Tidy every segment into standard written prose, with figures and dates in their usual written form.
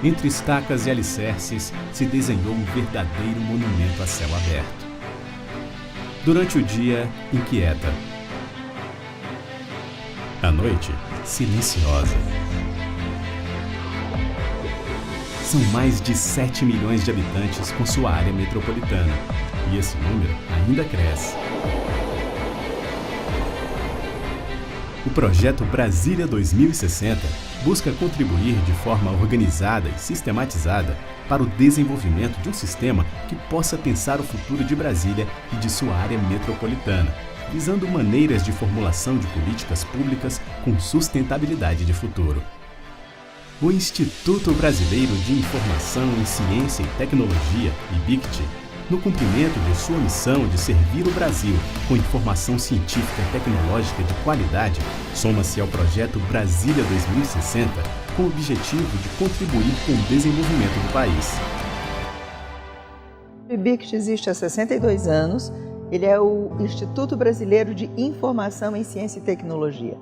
Entre estacas e alicerces se desenhou um verdadeiro monumento a céu aberto. Durante o dia, inquieta. À noite, silenciosa. São mais de 7 milhões de habitantes com sua área metropolitana, e esse número ainda cresce. O projeto Brasília 2060 busca contribuir de forma organizada e sistematizada para o desenvolvimento de um sistema que possa pensar o futuro de Brasília e de sua área metropolitana, visando maneiras de formulação de políticas públicas com sustentabilidade de futuro. O Instituto Brasileiro de Informação em Ciência e Tecnologia, IBICT, no cumprimento de sua missão de servir o Brasil com informação científica e tecnológica de qualidade, soma-se ao projeto Brasília 2060 com o objetivo de contribuir com o desenvolvimento do país. O IBICT existe há 62 anos, ele é o Instituto Brasileiro de Informação em Ciência e Tecnologia.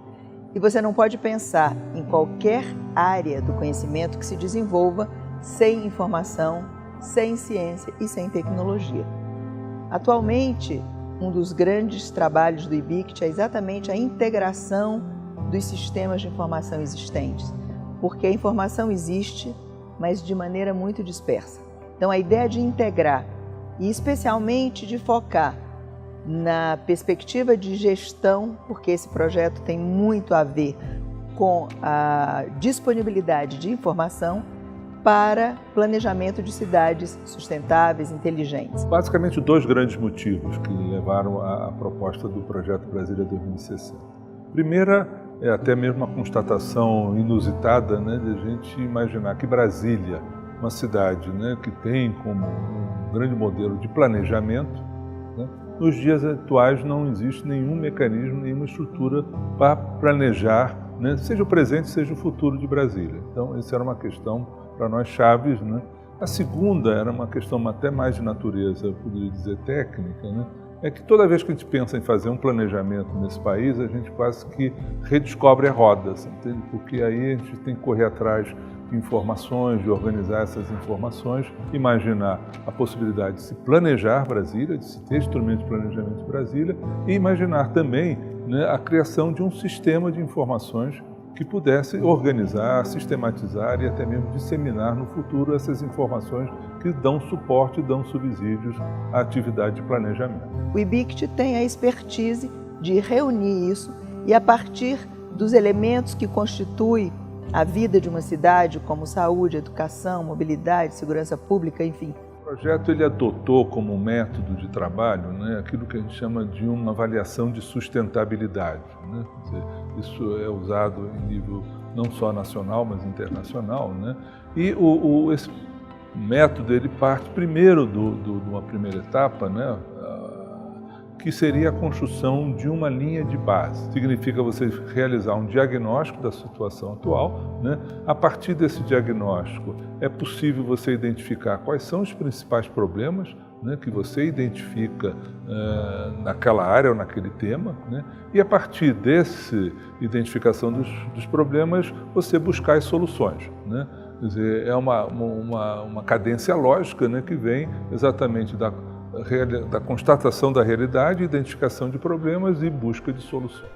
E você não pode pensar em qualquer área do conhecimento que se desenvolva sem informação, sem ciência e sem tecnologia. Atualmente, um dos grandes trabalhos do IBICT é exatamente a integração dos sistemas de informação existentes, porque a informação existe, mas de maneira muito dispersa. Então, a ideia de integrar e especialmente de focar na perspectiva de gestão, porque esse projeto tem muito a ver com a disponibilidade de informação para planejamento de cidades sustentáveis, inteligentes. Basicamente, dois grandes motivos que levaram à proposta do projeto Brasília 2060. Primeira é até mesmo uma constatação inusitada, né, de a gente imaginar que Brasília, uma cidade, né, que tem como um grande modelo de planejamento, né, nos dias atuais não existe nenhum mecanismo, nenhuma estrutura para planejar, né, seja o presente, seja o futuro de Brasília. Então, essa era uma questão para nós chaves, né? A segunda era uma questão até mais de natureza, eu poderia dizer técnica, né? É que toda vez que a gente pensa em fazer um planejamento nesse país, a gente quase que redescobre a roda, entende? Porque aí a gente tem que correr atrás de informações, de organizar essas informações, imaginar a possibilidade de se planejar Brasília, de se ter instrumentos de planejamento de Brasília e imaginar também, né, a criação de um sistema de informações que pudesse organizar, sistematizar e até mesmo disseminar no futuro essas informações que dão suporte e dão subsídios à atividade de planejamento. O IBICT tem a expertise de reunir isso e, a partir dos elementos que constituem a vida de uma cidade, como saúde, educação, mobilidade, segurança pública, enfim. O projeto ele adotou como método de trabalho, né, aquilo que a gente chama de uma avaliação de sustentabilidade, né? Quer dizer, isso é usado em nível não só nacional, mas internacional, né? E esse método ele parte primeiro de uma primeira etapa, né, que seria a construção de uma linha de base. Significa você realizar um diagnóstico da situação atual, né? A partir desse diagnóstico é possível você identificar quais são os principais problemas, né, que você identifica naquela área ou naquele tema, né? E a partir dessa identificação dos problemas, você buscar as soluções, né? Quer dizer, é uma cadência lógica, né, que vem exatamente da constatação da realidade, identificação de problemas e busca de soluções.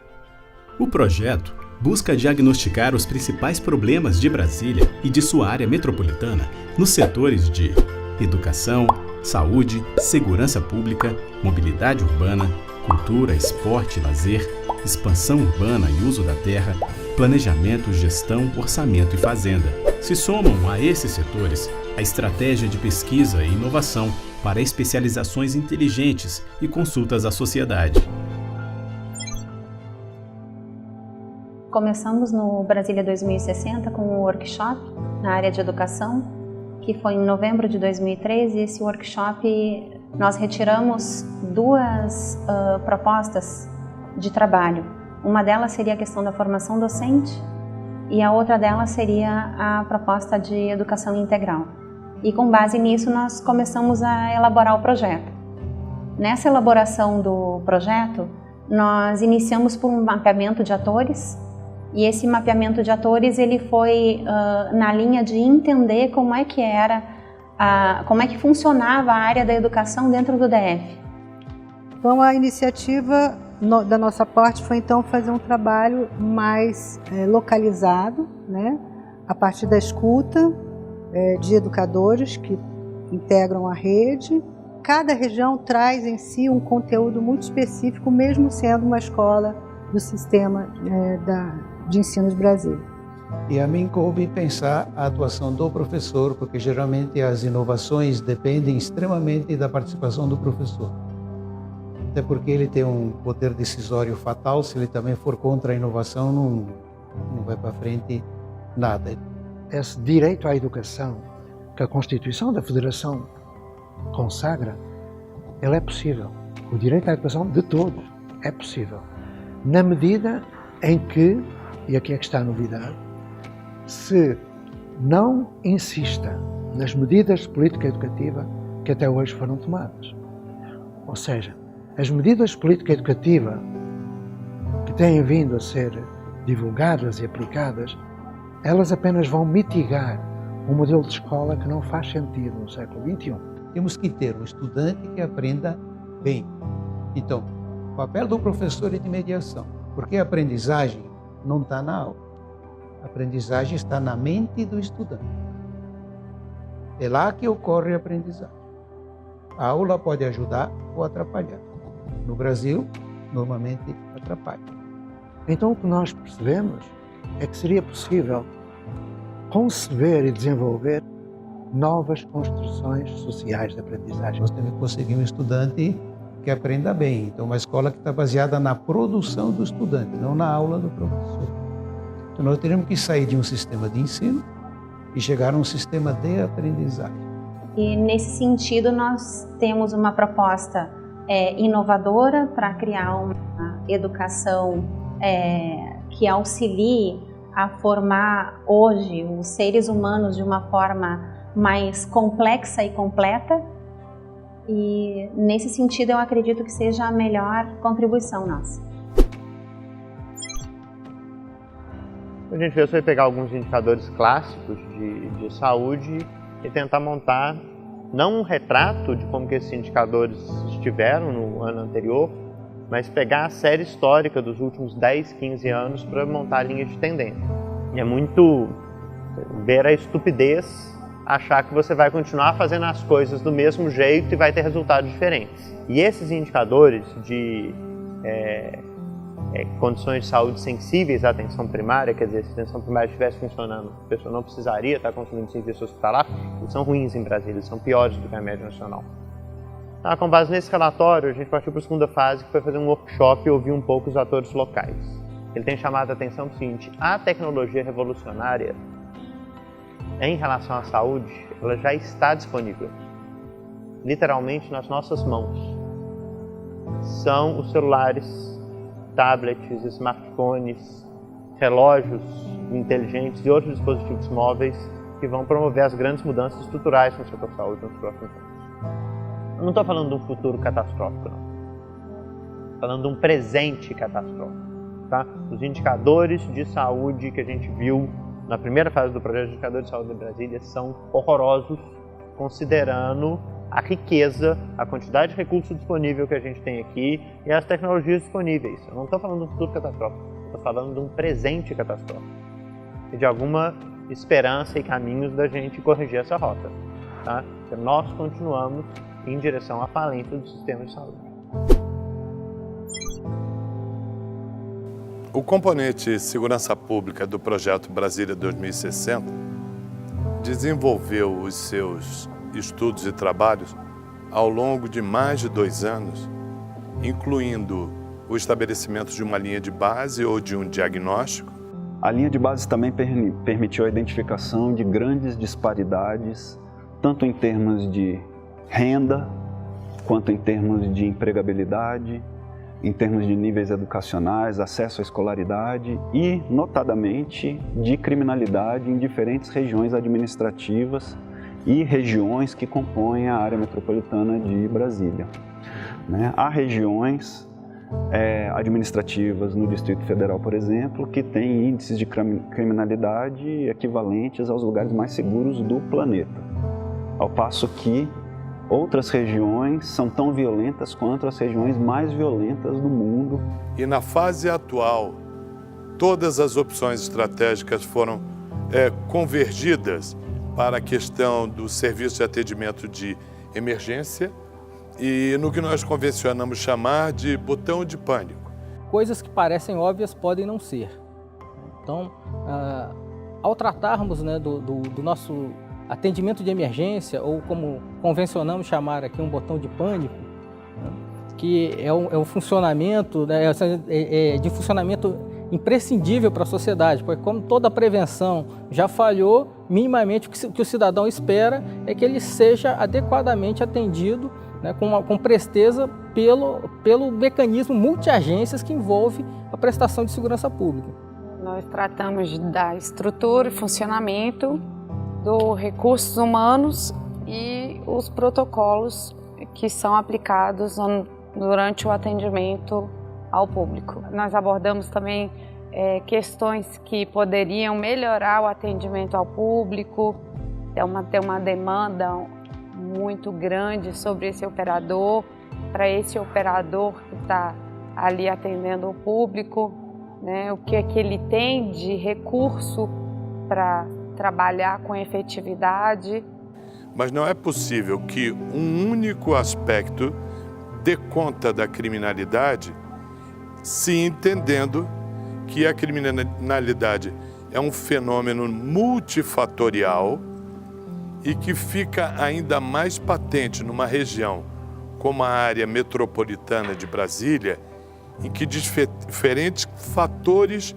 O projeto busca diagnosticar os principais problemas de Brasília e de sua área metropolitana nos setores de educação, saúde, segurança pública, mobilidade urbana, cultura, esporte e lazer, expansão urbana e uso da terra, planejamento, gestão, orçamento e fazenda. Se somam a esses setores a estratégia de pesquisa e inovação para especializações inteligentes e consultas à sociedade. Começamos no Brasília 2060 com um workshop na área de educação, que foi em novembro de 2013. E esse workshop nós retiramos duas propostas de trabalho. Uma delas seria a questão da formação docente e a outra delas seria a proposta de educação integral. E com base nisso nós começamos a elaborar o projeto. Nessa elaboração do projeto, nós iniciamos por um mapeamento de atores E esse mapeamento de atores, ele foi na linha de entender como é que era, como é que funcionava a área da educação dentro do DF. Então a iniciativa da nossa parte foi então fazer um trabalho mais localizado, né, a partir da escuta de educadores que integram a rede. Cada região traz em si um conteúdo muito específico, mesmo sendo uma escola do sistema de ensino de Brasília. E a mim coube pensar a atuação do professor, porque geralmente as inovações dependem extremamente da participação do professor. Até porque ele tem um poder decisório fatal, se ele também for contra a inovação, não vai para frente nada. Esse direito à educação que a Constituição da Federação consagra, ele é possível. O direito à educação de todos é possível, na medida em que, e aqui é que está a novidade, se não insista nas medidas de política educativa que até hoje foram tomadas. Ou seja, as medidas de política educativa que têm vindo a ser divulgadas e aplicadas, elas apenas vão mitigar um modelo de escola que não faz sentido no século XXI. Temos que ter um estudante que aprenda bem. Então, o papel do professor é de mediação, porque a aprendizagem não está na aula. A aprendizagem está na mente do estudante. É lá que ocorre a aprendizagem. A aula pode ajudar ou atrapalhar. No Brasil, normalmente atrapalha. Então, o que nós percebemos é que seria possível conceber e desenvolver novas construções sociais de aprendizagem. Nós temos que conseguir um estudante que aprenda bem. Então, uma escola que está baseada na produção do estudante, não na aula do professor. Então, nós teremos que sair de um sistema de ensino e chegar a um sistema de aprendizagem. E, nesse sentido, nós temos uma proposta inovadora para criar uma educação que auxilie a formar hoje os seres humanos de uma forma mais complexa e completa, e nesse sentido eu acredito que seja a melhor contribuição nossa. A gente fez foi pegar alguns indicadores clássicos de saúde e tentar montar não um retrato de como que esses indicadores estiveram no ano anterior, mas pegar a série histórica dos últimos 10, 15 anos para montar linhas de tendência. E é muito ver a estupidez achar que você vai continuar fazendo as coisas do mesmo jeito e vai ter resultados diferentes. E esses indicadores de condições de saúde sensíveis à atenção primária, quer dizer, se a atenção primária estivesse funcionando, a pessoa não precisaria estar consumindo serviço hospitalar, eles são ruins em Brasília, eles são piores do que a média nacional. Então, com base nesse relatório, a gente partiu para a segunda fase, que foi fazer um workshop e ouvir um pouco os atores locais. Ele tem chamado a atenção para o seguinte: a tecnologia revolucionária em relação à saúde, ela já está disponível, literalmente nas nossas mãos. São os celulares, tablets, smartphones, relógios inteligentes e outros dispositivos móveis que vão promover as grandes mudanças estruturais no setor saúde nos próximos anos. Eu não estou falando de um futuro catastrófico, não. Estou falando de um presente catastrófico. Tá? Os indicadores de saúde que a gente viu na primeira fase do projeto de indicadores de saúde de Brasília são horrorosos, considerando a riqueza, a quantidade de recursos disponível que a gente tem aqui e as tecnologias disponíveis. Eu não estou falando de um futuro catastrófico, estou falando de um presente catastrófico e de alguma esperança e caminhos da gente corrigir essa rota. Tá? Porque nós continuamos em direção à falência do sistema de saúde. O componente Segurança Pública do projeto Brasília 2060 desenvolveu os seus estudos e trabalhos ao longo de mais de 2 anos, incluindo o estabelecimento de uma linha de base ou de um diagnóstico. A linha de base também permitiu a identificação de grandes disparidades, tanto em termos de renda, quanto em termos de empregabilidade, em termos de níveis educacionais, acesso à escolaridade e, notadamente, de criminalidade em diferentes regiões administrativas e regiões que compõem a área metropolitana de Brasília. Há regiões administrativas no Distrito Federal, por exemplo, que têm índices de criminalidade equivalentes aos lugares mais seguros do planeta. Ao passo que outras regiões são tão violentas quanto as regiões mais violentas do mundo. E na fase atual, todas as opções estratégicas foram convergidas para a questão do serviço de atendimento de emergência e no que nós convencionamos chamar de botão de pânico. Coisas que parecem óbvias podem não ser. Então, ao tratarmos, né, do nosso atendimento de emergência, ou como convencionamos chamar aqui, um botão de pânico, né, que é um funcionamento, né, de funcionamento imprescindível para a sociedade, porque como toda prevenção já falhou, minimamente o que o cidadão espera é que ele seja adequadamente atendido, né, com presteza pelo mecanismo multiagências que envolve a prestação de segurança pública. Nós tratamos da estrutura e funcionamento, dos recursos humanos e os protocolos que são aplicados durante o atendimento ao público. Nós abordamos também questões que poderiam melhorar o atendimento ao público, ter uma demanda muito grande sobre esse operador, para esse operador que está ali atendendo o público, né, o que é que ele tem de recurso para trabalhar com efetividade. Mas não é possível que um único aspecto dê conta da criminalidade, se entendendo que a criminalidade é um fenômeno multifatorial e que fica ainda mais patente numa região como a área metropolitana de Brasília, em que diferentes fatores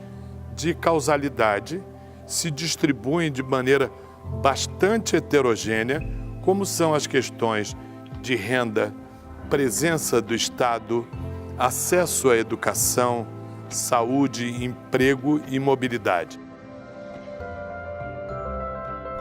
de causalidade se distribuem de maneira bastante heterogênea, como são as questões de renda, presença do Estado, acesso à educação, saúde, emprego e mobilidade.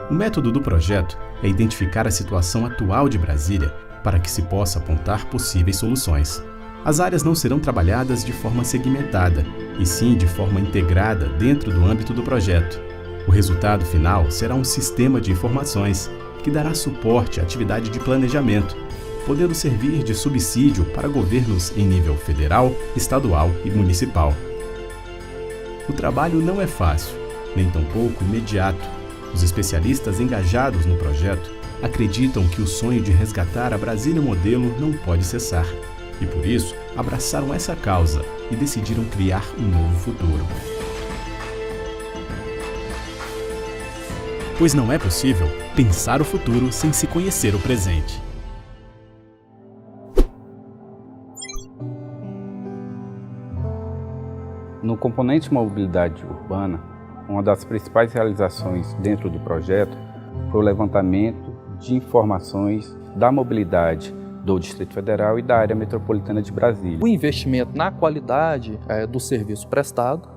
O método do projeto é identificar a situação atual de Brasília para que se possa apontar possíveis soluções. As áreas não serão trabalhadas de forma segmentada, e sim de forma integrada dentro do âmbito do projeto. O resultado final será um sistema de informações que dará suporte à atividade de planejamento, podendo servir de subsídio para governos em nível federal, estadual e municipal. O trabalho não é fácil, nem tampouco imediato. Os especialistas engajados no projeto acreditam que o sonho de resgatar a Brasília modelo não pode cessar, e por isso abraçaram essa causa e decidiram criar um novo futuro. Pois não é possível pensar o futuro sem se conhecer o presente. No componente mobilidade urbana, uma das principais realizações dentro do projeto foi o levantamento de informações da mobilidade do Distrito Federal e da área metropolitana de Brasília. O investimento na qualidade do serviço prestado,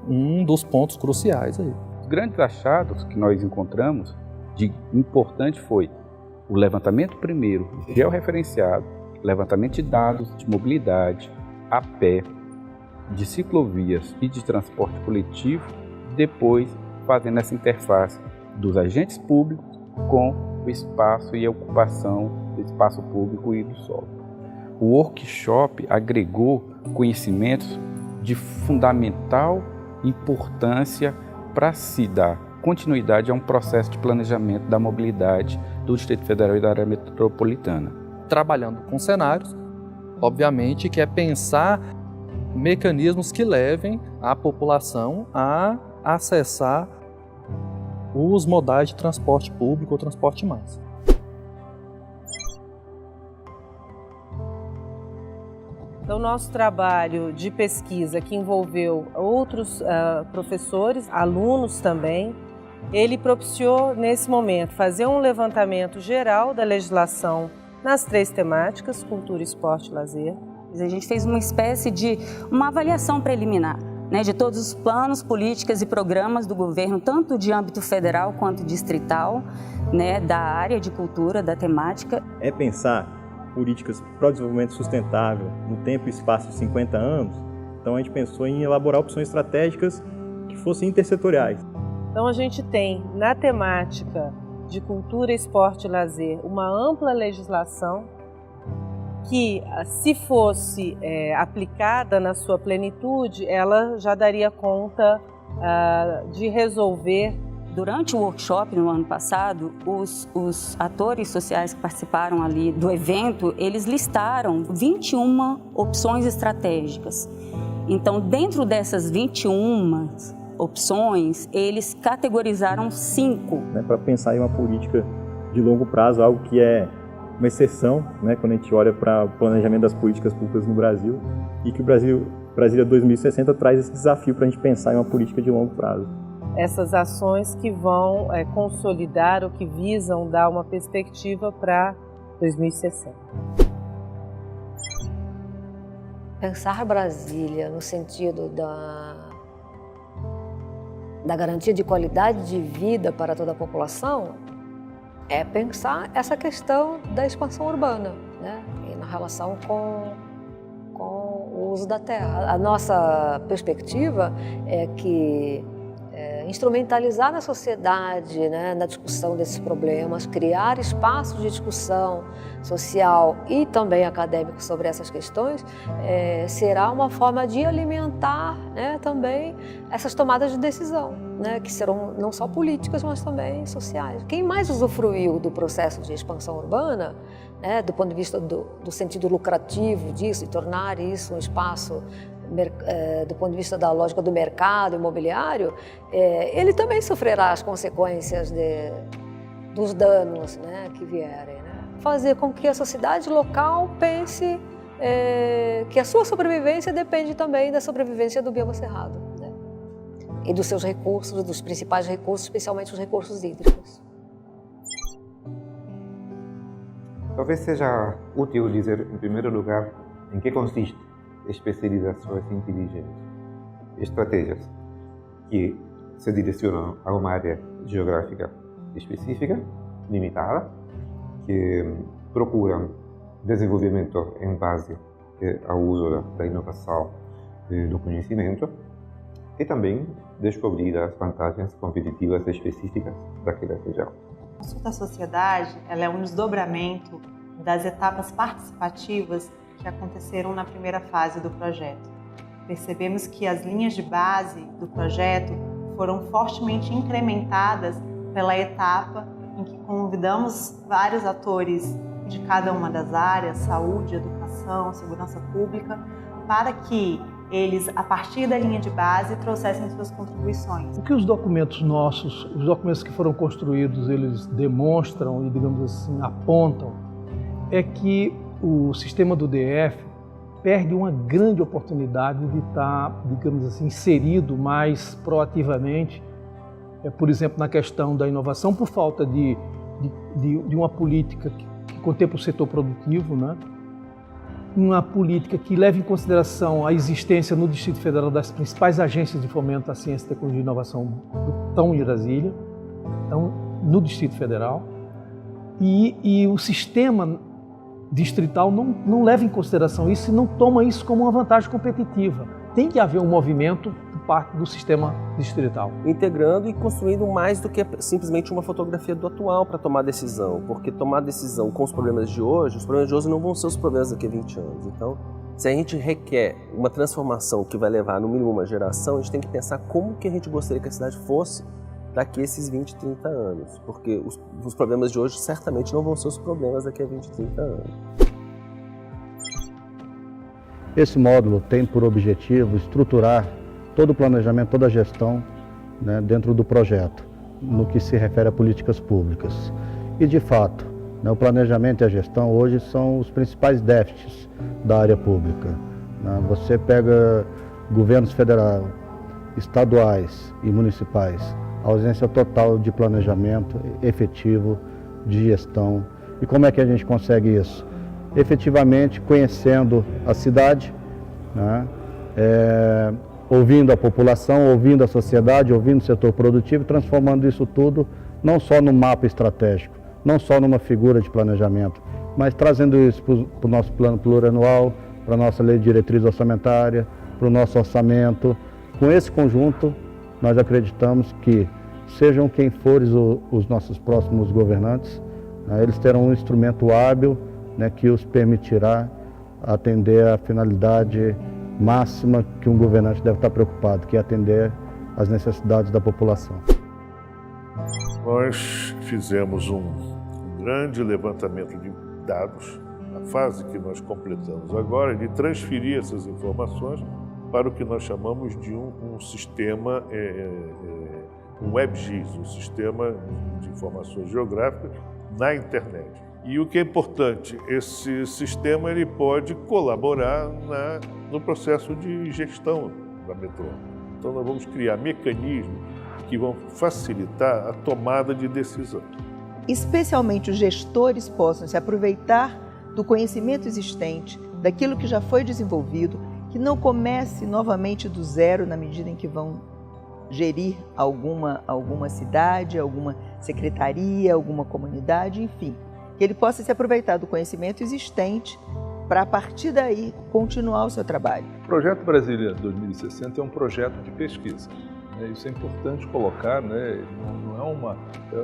um dos pontos cruciais aí. Os grandes achados que nós encontramos de importante foi o levantamento primeiro georreferenciado, levantamento de dados de mobilidade a pé, de ciclovias e de transporte coletivo, depois fazendo essa interface dos agentes públicos com o espaço e a ocupação do espaço público e do solo. O workshop agregou conhecimentos de fundamental importância para se dar continuidade a um processo de planejamento da mobilidade do Distrito Federal e da área metropolitana. Trabalhando com cenários, obviamente, que é pensar mecanismos que levem a população a acessar os modais de transporte público ou transporte mais. Então, nosso trabalho de pesquisa, que envolveu outros professores, alunos também, ele propiciou, nesse momento, fazer um levantamento geral da legislação nas 3 temáticas, cultura, esporte e lazer. A gente fez uma espécie de uma avaliação preliminar, né, de todos os planos, políticas e programas do governo, tanto de âmbito federal quanto distrital, né, da área de cultura, da temática. É pensar políticas para o desenvolvimento sustentável no tempo e espaço de 50 anos, então a gente pensou em elaborar opções estratégicas que fossem intersetoriais. Então a gente tem na temática de cultura, esporte e lazer uma ampla legislação que, se fosse aplicada na sua plenitude, ela já daria conta de resolver. Durante o workshop no ano passado, os atores sociais que participaram ali do evento, eles listaram 21 opções estratégicas. Então, dentro dessas 21 opções, eles categorizaram 5. Para pensar em uma política de longo prazo, algo que é uma exceção, quando a gente olha para o planejamento das políticas públicas no Brasil, e que o Brasília 2060 traz esse desafio para a gente pensar em uma política de longo prazo. Essas ações que vão consolidar ou que visam dar uma perspectiva para 2060. Pensar Brasília no sentido da garantia de qualidade de vida para toda a população é pensar essa questão da expansão urbana, e na relação com o uso da terra. A nossa perspectiva é que instrumentalizar na sociedade, na discussão desses problemas, criar espaços de discussão social e também acadêmico sobre essas questões, será uma forma de alimentar também essas tomadas de decisão, que serão não só políticas, mas também sociais. Quem mais usufruiu do processo de expansão urbana, do ponto de vista do sentido lucrativo disso, de tornar isso um espaço do ponto de vista da lógica do mercado imobiliário, ele também sofrerá as consequências dos danos que vierem. Fazer com que a sociedade local pense que a sua sobrevivência depende também da sobrevivência do bioma cerrado, e dos seus recursos, dos principais recursos, especialmente os recursos hídricos. Talvez seja útil dizer, em primeiro lugar, em que consiste especializações inteligentes, estratégias que se direcionam a uma área geográfica específica, limitada, que procuram desenvolvimento em base ao uso da inovação do conhecimento e também descobrir as vantagens competitivas específicas daquela região. A consulta à sociedade ela é um desdobramento das etapas participativas que aconteceram na primeira fase do projeto. Percebemos que as linhas de base do projeto foram fortemente incrementadas pela etapa em que convidamos vários atores de cada uma das áreas, saúde, educação, segurança pública, para que eles, a partir da linha de base, trouxessem suas contribuições. O que os documentos nossos, os documentos que foram construídos, eles demonstram e, digamos assim, apontam, é que o sistema do DF perde uma grande oportunidade de estar, digamos assim, inserido mais proativamente, por exemplo, na questão da inovação, por falta de uma política que contempla o setor produtivo, uma política que leva em consideração a existência no Distrito Federal das principais agências de fomento à ciência, tecnologia e inovação estão em Brasília, estão no Distrito Federal, e o sistema distrital não leva em consideração isso e não toma isso como uma vantagem competitiva. Tem que haver um movimento por parte do sistema distrital. Integrando e construindo mais do que simplesmente uma fotografia do atual para tomar decisão, porque tomar decisão com os problemas de hoje não vão ser os problemas daqui a 20 anos. Então, se a gente requer uma transformação que vai levar no mínimo uma geração, a gente tem que pensar como que a gente gostaria que a cidade fosse daqui a esses 20, 30 anos, porque os problemas de hoje certamente não vão ser os problemas daqui a 20, 30 anos. Esse módulo tem por objetivo estruturar todo o planejamento, toda a gestão dentro do projeto, no que se refere a políticas públicas. E, de fato, o planejamento e a gestão hoje são os principais déficits da área pública. Você pega governos federais, estaduais e municipais, a ausência total de planejamento efetivo, de gestão. E como é que a gente consegue isso? Efetivamente conhecendo a cidade, ouvindo a população, ouvindo a sociedade, ouvindo o setor produtivo, transformando isso tudo não só num mapa estratégico, não só numa figura de planejamento, mas trazendo isso para o nosso plano plurianual, para a nossa lei de diretriz orçamentária, para o nosso orçamento. Com esse conjunto, nós acreditamos que, sejam quem forem os nossos próximos governantes, eles terão um instrumento hábil, né, que os permitirá atender a finalidade máxima que um governante deve estar preocupado, que é atender às necessidades da população. Nós fizemos um grande levantamento de dados. A fase que nós completamos agora é de transferir essas informações para o que nós chamamos de um sistema, um WebGIS, um sistema de informações geográficas na internet. E o que é importante, esse sistema ele pode colaborar no processo de gestão da metrô. Então nós vamos criar mecanismos que vão facilitar a tomada de decisão. Especialmente os gestores possam se aproveitar do conhecimento existente, daquilo que já foi desenvolvido, que não comece novamente do zero na medida em que vão gerir alguma cidade, alguma secretaria, alguma comunidade, enfim. Que ele possa se aproveitar do conhecimento existente para, a partir daí, continuar o seu trabalho. O Projeto Brasília 2060 é um projeto de pesquisa. Isso é importante colocar, né?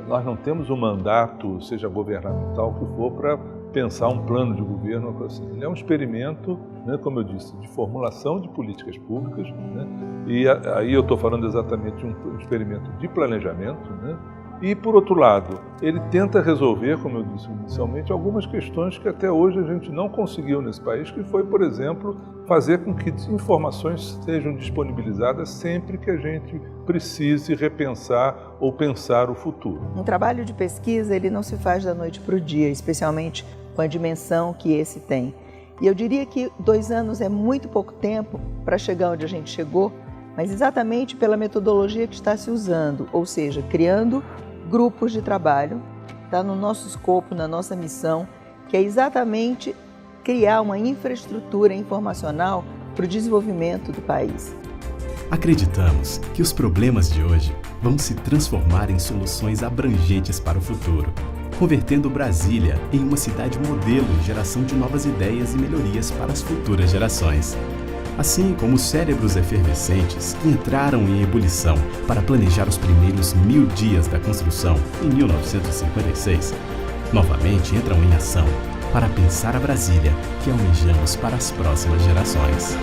Nós não temos um mandato, seja governamental que for, para pensar um plano de governo. Assim. Ele é um experimento, né, como eu disse, de formulação de políticas públicas, né? E aí eu estou falando exatamente de um experimento de planejamento, né? E, por outro lado, ele tenta resolver, como eu disse inicialmente, algumas questões que até hoje a gente não conseguiu nesse país, que foi, por exemplo, fazer com que informações sejam disponibilizadas sempre que a gente precise repensar ou pensar o futuro. Um trabalho de pesquisa, ele não se faz da noite para o dia, especialmente com a dimensão que esse tem. E eu diria que 2 anos é muito pouco tempo para chegar onde a gente chegou, mas exatamente pela metodologia que está se usando, ou seja, criando grupos de trabalho, está no nosso escopo, na nossa missão, que é exatamente criar uma infraestrutura informacional para o desenvolvimento do país. Acreditamos que os problemas de hoje vão se transformar em soluções abrangentes para o futuro, convertendo Brasília em uma cidade modelo em geração de novas ideias e melhorias para as futuras gerações. Assim como os cérebros efervescentes que entraram em ebulição para planejar os primeiros 1000 dias da construção em 1956, novamente entram em ação para pensar a Brasília que almejamos para as próximas gerações.